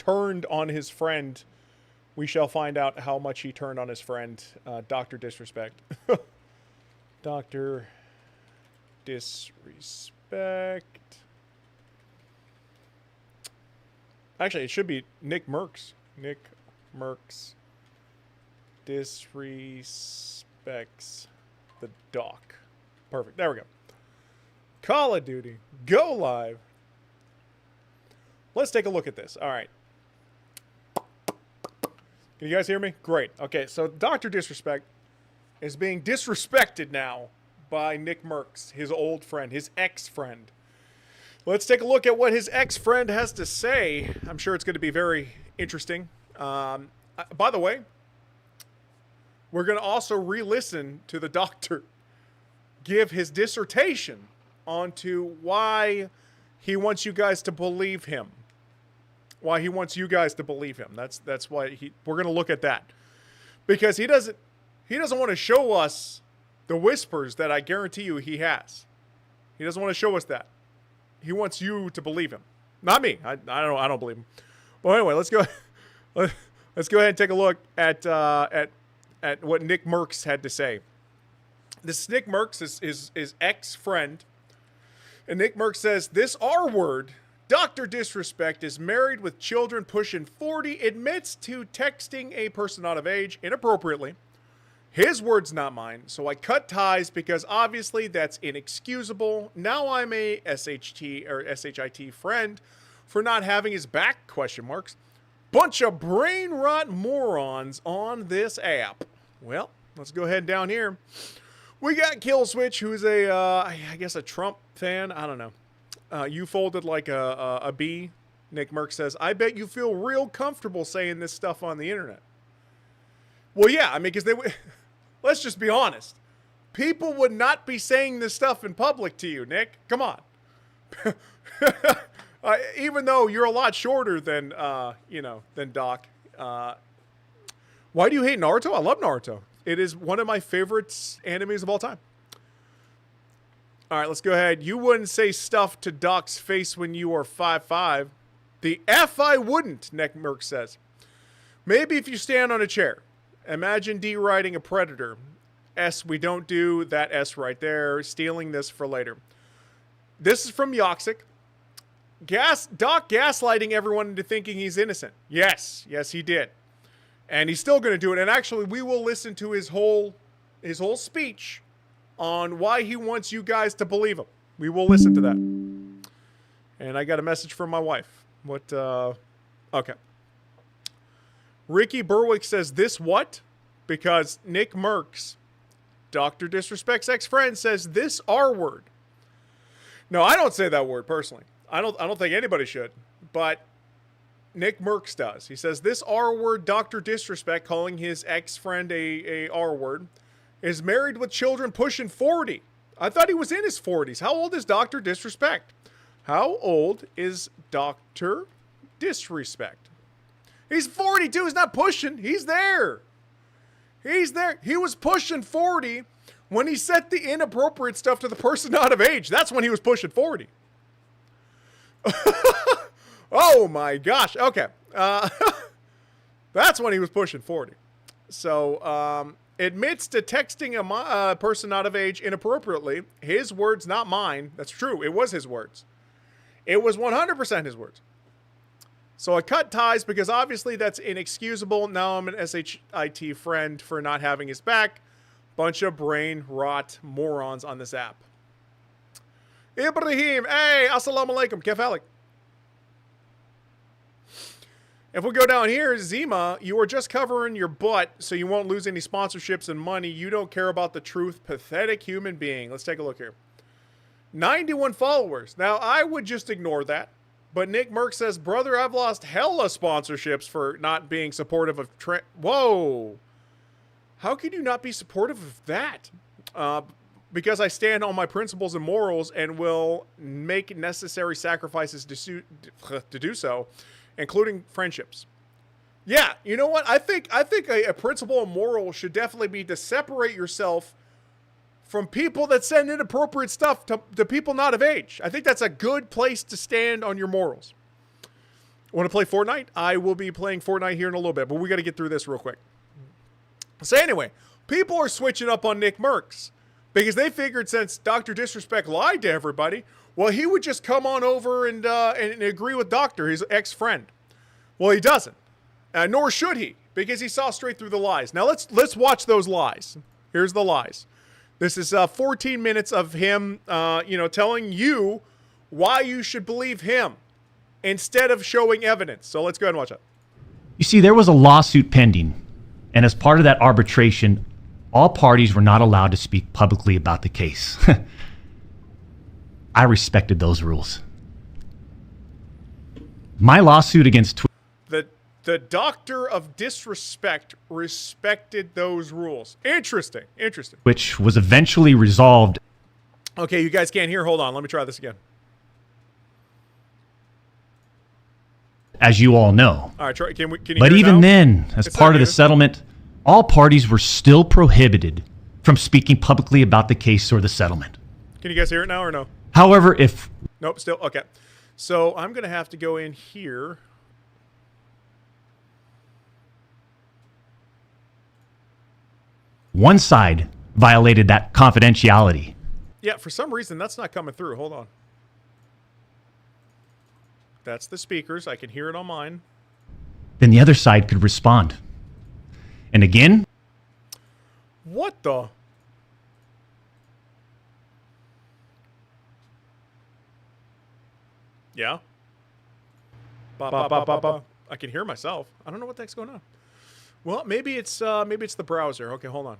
turned on his friend. We shall find out how much he turned on his friend, Dr. Disrespect. Dr. Disrespect. Actually, it should be Nickmercs. Nickmercs disrespects the doc. Perfect. There we go. Call of Duty. Go live. Let's take a look at this. All right. Can you guys hear me? Great. Okay, so Dr. Disrespect is being disrespected now by Nickmercs, his old friend, his ex-friend. Let's take a look at what his ex-friend has to say. I'm sure it's going to be very interesting. By the way, we're going to also re-listen to the doctor give his dissertation onto why he wants you guys to believe him. Why he wants you guys to believe him. That's why we're going to look at that. Because he doesn't want to show us the whispers that I guarantee you he has. He doesn't want to show us that. He wants you to believe him. Not me. I don't believe him. But anyway, let's go ahead and take a look at what Nickmercs had to say. This Nickmercs is his ex-friend. And Nickmercs says, this R word, Dr. Disrespect, is married with children pushing 40, admits to texting a person out of age inappropriately. His words, not mine. So I cut ties because obviously that's inexcusable. Now I'm a SHT or SHIT friend for not having his back, question marks. Bunch of brain rot morons on this app. Well, let's go ahead down here. We got Killswitch, who's I guess a Trump fan. I don't know. You folded like a bee. Nickmercs says, I bet you feel real comfortable saying this stuff on the internet. Well, yeah, I mean, because let's just be honest. People would not be saying this stuff in public to you, Nick. Come on. Even though you're a lot shorter than, than Doc. Why do you hate Naruto? I love Naruto. It is one of my favorite animes of all time. All right, let's go ahead. You wouldn't say stuff to Doc's face when you are 5'5". The F I wouldn't, Nickmercs says. Maybe if you stand on a chair. Imagine D riding a predator. S, we don't do that S right there. Stealing this for later. This is from Yoxic. Doc gaslighting everyone into thinking he's innocent. Yes, he did. And he's still going to do it. And actually, we will listen to his whole speech on why he wants you guys to believe him. We will listen to that. And I got a message from my wife. Okay. Ricky Berwick says, this what? Because Nickmercs, Dr. Disrespect's ex-friend, says this R word. No, I don't say that word personally. I don't think anybody should. But Nickmercs does. He says, this R word, Dr. Disrespect, calling his ex-friend a R word, is married with children pushing 40. I thought he was in his 40s. How old is Dr. Disrespect? How old is Dr. Disrespect? He's 42. He's not pushing. He's there. He's there. He was pushing 40 when he said the inappropriate stuff to the person out of age. That's when he was pushing 40. Oh my gosh. Okay. That's when he was pushing 40. So, admits to texting a person out of age inappropriately. His words, not mine. That's true. It was his words. It was 100% his words. So I cut ties because obviously that's inexcusable. Now I'm an SHIT friend for not having his back. Bunch of brain rot morons on this app. Ibrahim, hey, assalamu alaikum, kef halik? If we go down here, Zima, you are just covering your butt so you won't lose any sponsorships and money. You don't care about the truth. Pathetic human being. Let's take a look here. 91 followers. Now, I would just ignore that. But Nickmercs says, brother, I've lost hella sponsorships for not being supportive of Whoa. How can you not be supportive of that? Because I stand on my principles and morals and will make necessary sacrifices to do so, including friendships. Yeah, you know what? I think a principle and moral should definitely be to separate yourself from people that send inappropriate stuff to people not of age. I think that's a good place to stand on your morals. Want to play Fortnite? I will be playing Fortnite here in a little bit, but we got to get through this real quick. So anyway, people are switching up on Nickmercs because they figured since Dr. Disrespect lied to everybody, well, he would just come on over and agree with Doctor, his ex-friend. Well, he doesn't, nor should he, because he saw straight through the lies. Now let's watch those lies. Here's the lies. This is 14 minutes of him, telling you why you should believe him instead of showing evidence. So let's go ahead and watch it. You see, there was a lawsuit pending, and as part of that arbitration, all parties were not allowed to speak publicly about the case. I respected those rules. My lawsuit against The Doctor of Disrespect respected those rules. Interesting. which was eventually resolved. Okay, you guys can't hear. Hold on. Let me try this again. As you all know. All right, Troy, can you But hear even now? then, as part of the settlement, all parties were still prohibited from speaking publicly about the case or the settlement. Can you guys hear it now or no? However, if Nope, still. Okay. So I'm going to have to go in here. one side violated that confidentiality, Yeah, for some reason, that's not coming through. Hold on. That's the speakers. I can hear it on mine. then the other side could respond. And again, What the? Yeah. Ba, ba, ba, ba, ba. I can hear myself. I don't know what the heck's going on. Well, maybe it's the browser. Okay, hold on.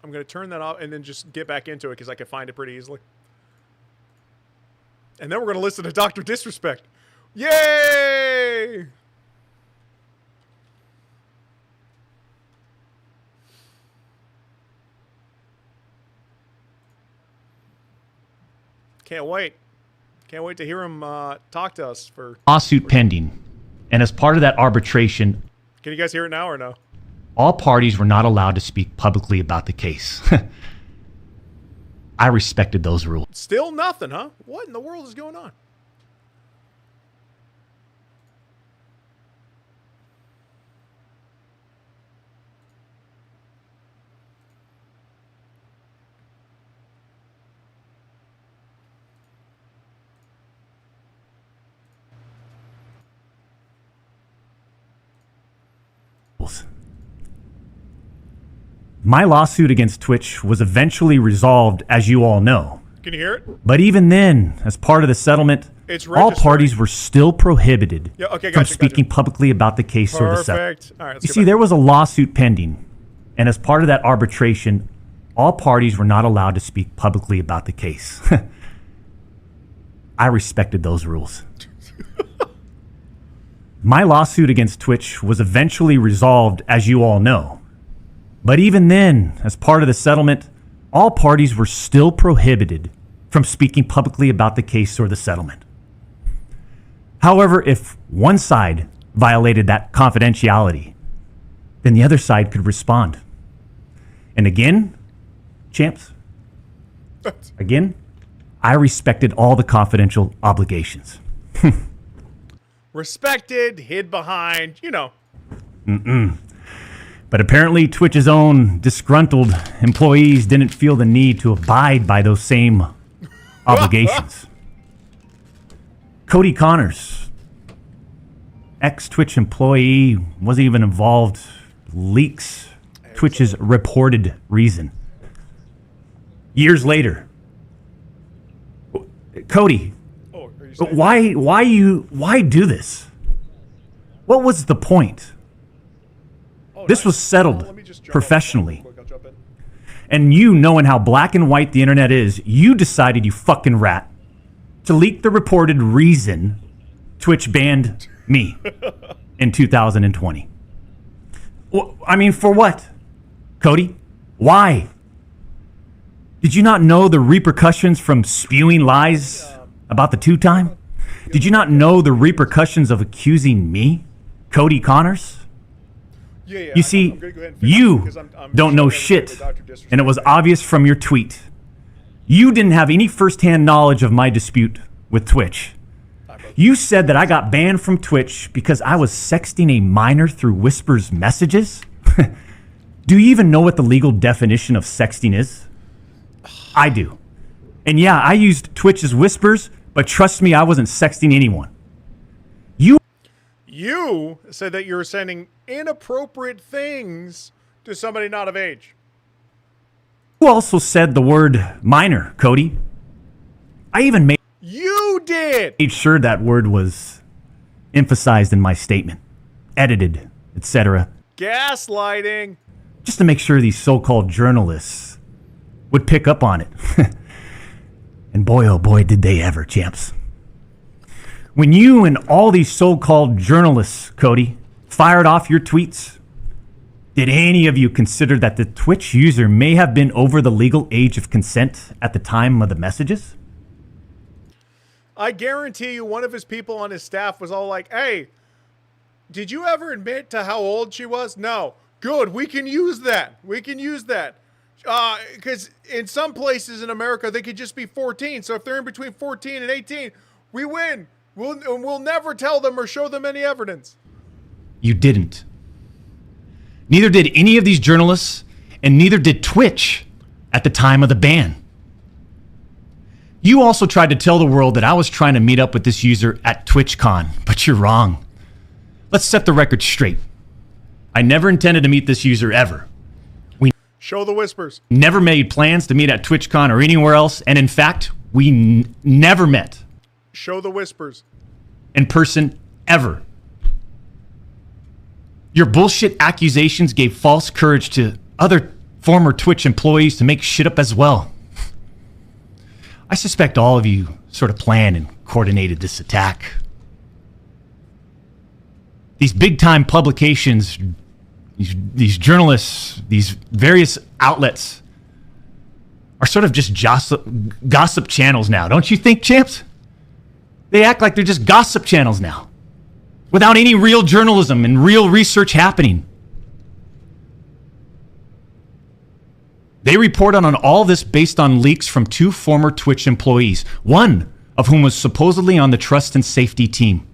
I'm going to turn that off and then just get back into it because I can find it pretty easily. And then we're going to listen to Dr. Disrespect. Yay! Can't wait. Can't wait to hear him talk to us for lawsuit pending. And as part of that arbitration, Can you guys hear it now or no? all parties were not allowed to speak publicly about the case. I respected those rules. Still nothing, huh? What in the world is going on? My lawsuit against Twitch was eventually resolved, as you all know. Can you hear it? But even then, as part of the settlement, It's all registering. parties were still prohibited Yeah, okay, from gotcha, speaking publicly about the case or the settlement. Perfect. All right, let's You get see, back. there was a lawsuit pending, and as part of that arbitration, all parties were not allowed to speak publicly about the case. I respected those rules. My lawsuit against Twitch was eventually resolved, as you all know. But even then, as part of the settlement, all parties were still prohibited from speaking publicly about the case or the settlement. However, if one side violated that confidentiality, then the other side could respond. And again, champs, again, I respected all the confidential obligations. Respected, hid behind, you know. But apparently Twitch's own disgruntled employees didn't feel the need to abide by those same obligations. Cody Connors, ex-Twitch employee, wasn't even involved, leaks Twitch's reported reason. Years later, Cody, Oh, are you saying? why do this? What was the point? Oh, This nice. was settled Let me just jump on professionally. real quick. I'll jump in. And you, knowing how black and white the internet is, you decided, you fucking rat, to leak the reported reason Twitch banned me in 2020. I mean, for what? Cody? Why? Did you not know the repercussions from spewing lies about the two-time? Did you not know the repercussions of accusing me, Cody Connors? Yeah, You see, I'm gonna go ahead and finish you because I'm don't know just gonna shit, go to Dr. and it was Disrespect. obvious from your tweet. You didn't have any firsthand knowledge of my dispute with Twitch. You said that I got banned from Twitch because I was sexting a minor through Whisper's messages? Do you even know what the legal definition of sexting is? I do. And yeah, I used Twitch as Whispers, but trust me, I wasn't sexting anyone. You said that you were sending inappropriate things to somebody not of age. You also said the word minor, Cody. I even made sure that word was emphasized in my statement, edited, etc. Gaslighting. Just to make sure these so-called journalists would pick up on it. And boy, oh boy, did they ever, champs. When you and all these so-called journalists, Cody, fired off your tweets, did any of you consider that the Twitch user may have been over the legal age of consent at the time of the messages? I guarantee you one of his people on his staff was all like, hey, did you ever admit to how old she was? No. Good. We can use that. We can use that. Because in some places in America, they could just be 14. So if they're in between 14 and 18, we win. We'll never tell them or show them any evidence. You didn't. Neither did any of these journalists, and neither did Twitch at the time of the ban. You also tried to tell the world that I was trying to meet up with this user at TwitchCon, but you're wrong. Let's set the record straight. I never intended to meet this user ever. Show the whispers. Never made plans to meet at TwitchCon or anywhere else, and in fact, we never met. Show the whispers. In person, ever. Your bullshit accusations gave false courage to other former Twitch employees to make shit up as well. I suspect all of you sort of planned and coordinated this attack. These big-time publications, these journalists, these various outlets are sort of just gossip channels now, don't you think, champs? They act like they're just gossip channels now, without any real journalism and real research happening. They report on all this based on leaks from two former Twitch employees, one of whom was supposedly on the trust and safety team.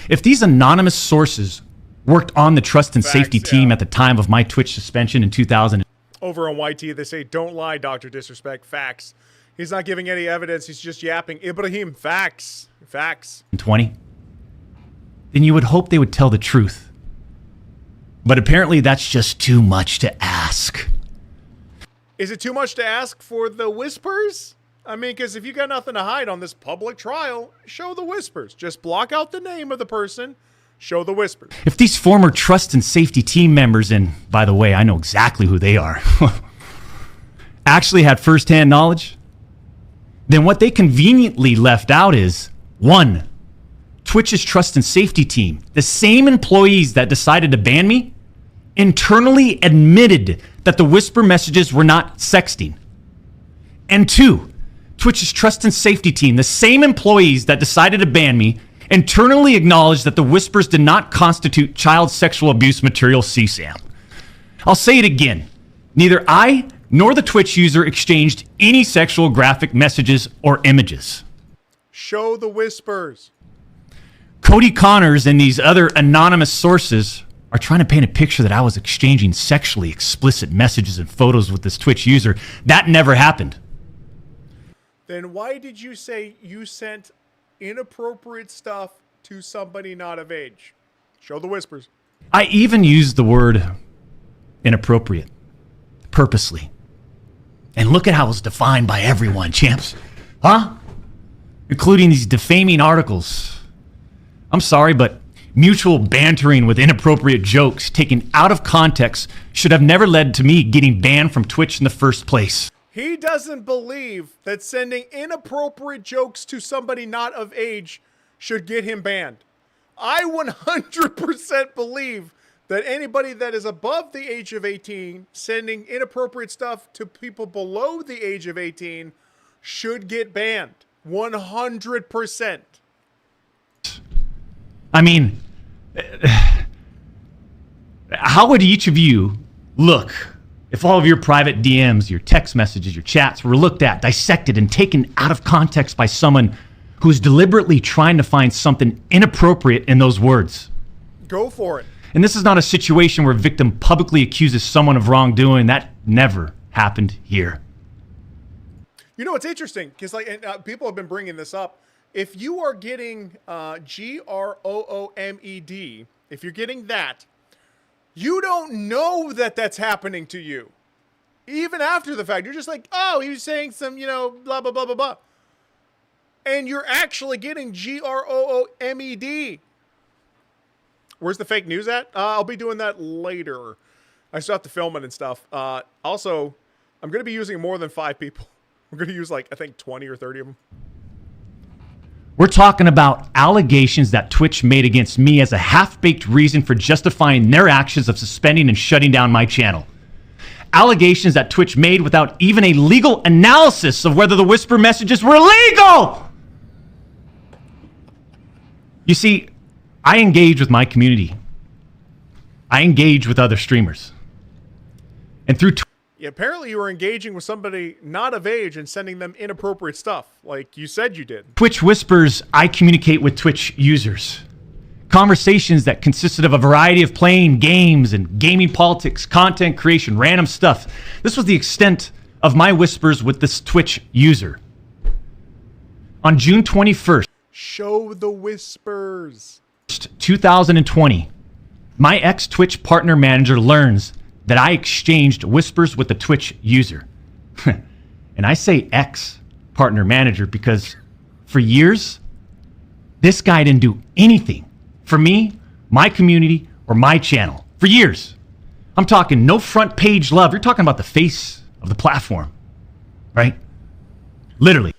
If these anonymous sources worked on the trust and safety team at the time of my Twitch suspension in 2000. Over on YT, they say, don't lie, Dr. Disrespect. Facts. He's not giving any evidence. He's just yapping. Ibrahim, facts. Facts. 20. Then you would hope they would tell the truth. But apparently that's just too much to ask. Is it too much to ask for the whispers? I mean, because if you got nothing to hide on this public trial, show the whispers. Just block out the name of the person. Show the whispers. If these former trust and safety team members, and by the way, I know exactly who they are, actually had firsthand knowledge, then what they conveniently left out is, 1, Twitch's trust and safety team, the same employees that decided to ban me, internally admitted that the whisper messages were not sexting. And 2, Twitch's trust and safety team, the same employees that decided to ban me, internally acknowledged that the whispers did not constitute child sexual abuse material CSAM. I'll say it again. Neither I nor the Twitch user exchanged any sexual graphic messages or images. Show the whispers. Cody Connors and these other anonymous sources are trying to paint a picture that I was exchanging sexually explicit messages and photos with this Twitch user. That never happened. Then why did you say you sent inappropriate stuff to somebody not of age? Show the whispers. I even used the word inappropriate purposely. And look at how it's defined by everyone, champs. Huh? Including these defaming articles. I'm sorry, but mutual bantering with inappropriate jokes taken out of context should have never led to me getting banned from Twitch in the first place. He doesn't believe that sending inappropriate jokes to somebody not of age should get him banned. I 100% believe that anybody that is above the age of 18 sending inappropriate stuff to people below the age of 18 should get banned. 100%. I mean, how would each of you look If all of your private DMs, your text messages, your chats were looked at, dissected, and taken out of context by someone who's deliberately trying to find something inappropriate in those words. Go for it. And this is not a situation where a victim publicly accuses someone of wrongdoing. That never happened here. You know, it's interesting because people have been bringing this up. If you are getting GROOMED, if you're getting that, you don't know that that's happening to you. Even after the fact, you're just like, oh, he was saying some, blah, blah, blah, blah, blah. And you're actually getting GROOMED. Where's the fake news at? I'll be doing that later. I still have to film it and stuff. Also, I'm going to be using more than 5 people. We're going to use I think 20 or 30 of them. We're talking about allegations that Twitch made against me as a half-baked reason for justifying their actions of suspending and shutting down my channel. Allegations that Twitch made without even a legal analysis of whether the whisper messages were legal. You see, I engage with my community. I engage with other streamers. And through Yeah, apparently you were engaging with somebody not of age and sending them inappropriate stuff, like you said you did. Twitch Whispers, I communicate with Twitch users. Conversations that consisted of a variety of playing games and gaming politics, content creation, random stuff. This was the extent of my whispers with this Twitch user. On June 21st, Show the whispers. 2020, my ex-Twitch partner manager learns that I exchanged whispers with a Twitch user. And I say ex-partner manager because for years, this guy didn't do anything for me, my community, or my channel. For years. I'm talking no front page love. You're talking about the face of the platform, right? Literally.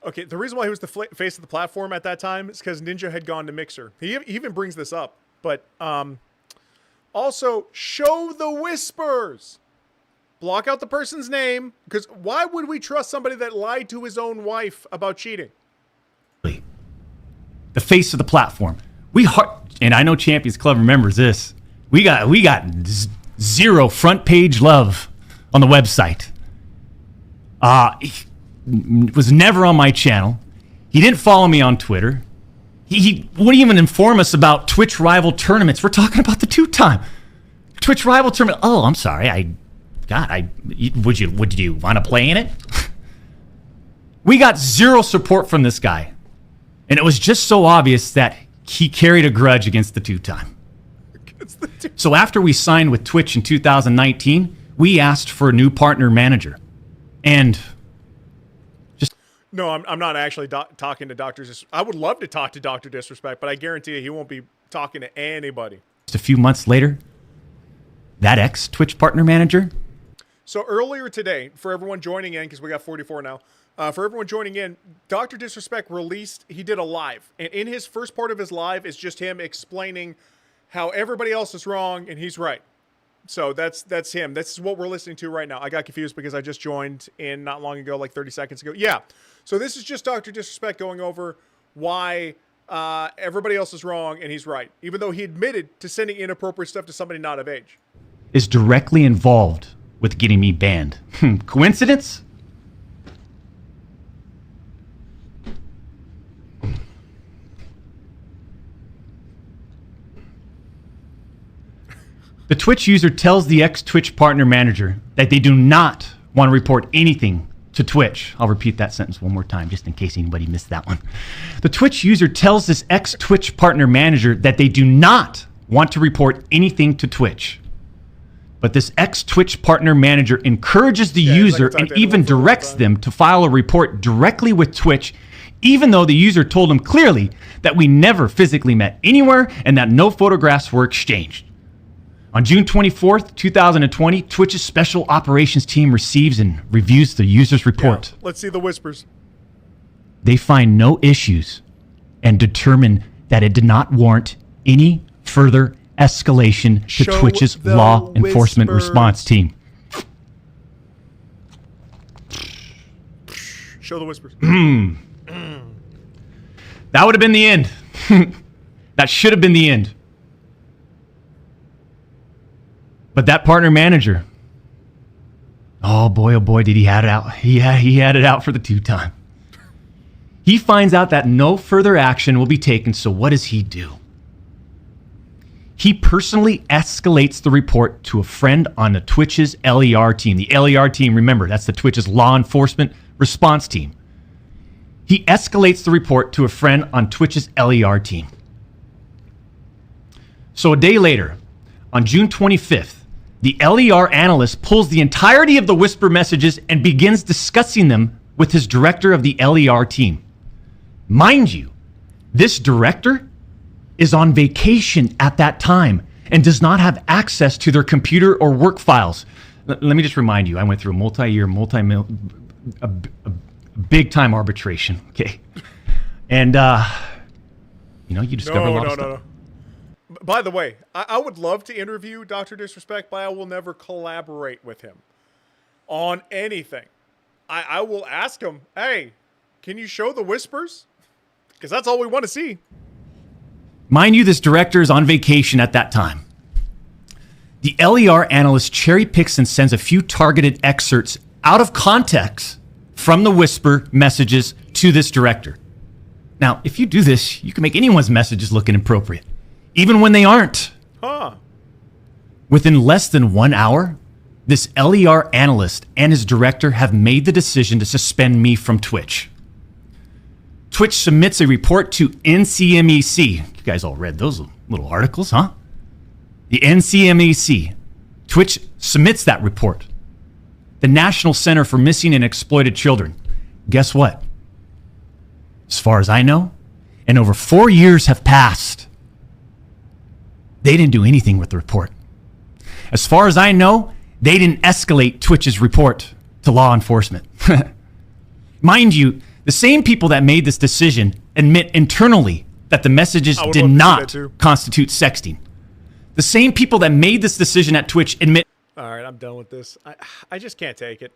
Okay, the reason why he was the face of the platform at that time is because Ninja had gone to Mixer. He even brings this up. But also, show the whispers. Block out the person's name. Because why would we trust somebody that lied to his own wife about cheating? The face of the platform. And I know Champions Club remembers this. We got zero front page love on the website. He was never on my channel. He didn't follow me on Twitter. He wouldn't even inform us about Twitch rival tournaments. We're talking about the 2-time Twitch rival tournament. Oh, I'm sorry. Would you want to play in it? We got zero support from this guy. And it was just so obvious that he carried a grudge against the 2-time. So after we signed with Twitch in 2019, we asked for a new partner manager. And no, I'm not actually talking to Dr. I would love to talk to Dr. Disrespect, but I guarantee you he won't be talking to anybody. Just a few months later, that ex-Twitch partner manager. So earlier today, for everyone joining in, because we got 44 now, for everyone joining in, Dr. Disrespect he did a live. And in his first part of his live is just him explaining how everybody else is wrong and he's right. So that's him. That's what we're listening to right now. I got confused because I just joined in not long ago, like 30 seconds ago. Yeah. So this is just Dr. Disrespect going over why everybody else is wrong and he's right, even though he admitted to sending inappropriate stuff to somebody not of age. Is directly involved with getting me banned. Coincidence? The Twitch user tells the ex-Twitch partner manager that they do not want to report anything to Twitch. I'll repeat that sentence one more time just in case anybody missed that one. The Twitch user tells this ex-Twitch partner manager that they do not want to report anything to Twitch. But this ex-Twitch partner manager encourages the user and even directs them to file a report directly with Twitch, even though the user told him clearly that we never physically met anywhere and that no photographs were exchanged. On June 24th, 2020, Twitch's special operations team receives and reviews the user's report. Yeah, let's see the whispers. They find no issues and determine that it did not warrant any further escalation to Twitch's law enforcement response team. Show the whispers. That would have been the end. That should have been the end. But that partner manager, Oh boy, did he had it out. He had it out for the two-time. He finds out that no further action will be taken, so what does he do? He personally escalates the report to a friend on the Twitch's LER team. The LER team, remember, that's the Twitch's law enforcement response team. He escalates the report to a friend on Twitch's LER team. So a day later, on June 25th, the LER analyst pulls the entirety of the whisper messages and begins discussing them with his director of the LER team. Mind you, this director is on vacation at that time and does not have access to their computer or work files. Let me just remind you, I went through a multi-year, big-time arbitration, okay? And, you discover a lot of stuff. By the way, I would love to interview Dr. Disrespect, but I will never collaborate with him on anything. I will ask him, hey, can you show the whispers? Because that's all we want to see. Mind you, this director is on vacation at that time. The LER analyst cherry picks and sends a few targeted excerpts out of context from the whisper messages to this director. Now, if you do this, you can make anyone's messages look inappropriate, even when they aren't. Huh. Within less than 1 hour, this LER analyst and his director have made the decision to suspend me from Twitch. Twitch submits a report to NCMEC. You guys all read those little articles, huh? The NCMEC. Twitch submits that report. The National Center for Missing and Exploited Children. Guess what? As far as I know, and over 4 years have passed, they didn't do anything with the report. As far as I know, they didn't escalate Twitch's report to law enforcement. Mind you, the same people that made this decision admit internally that the messages did not constitute sexting. The same people that made this decision at Twitch admit... All right, I'm done with this. I just can't take it.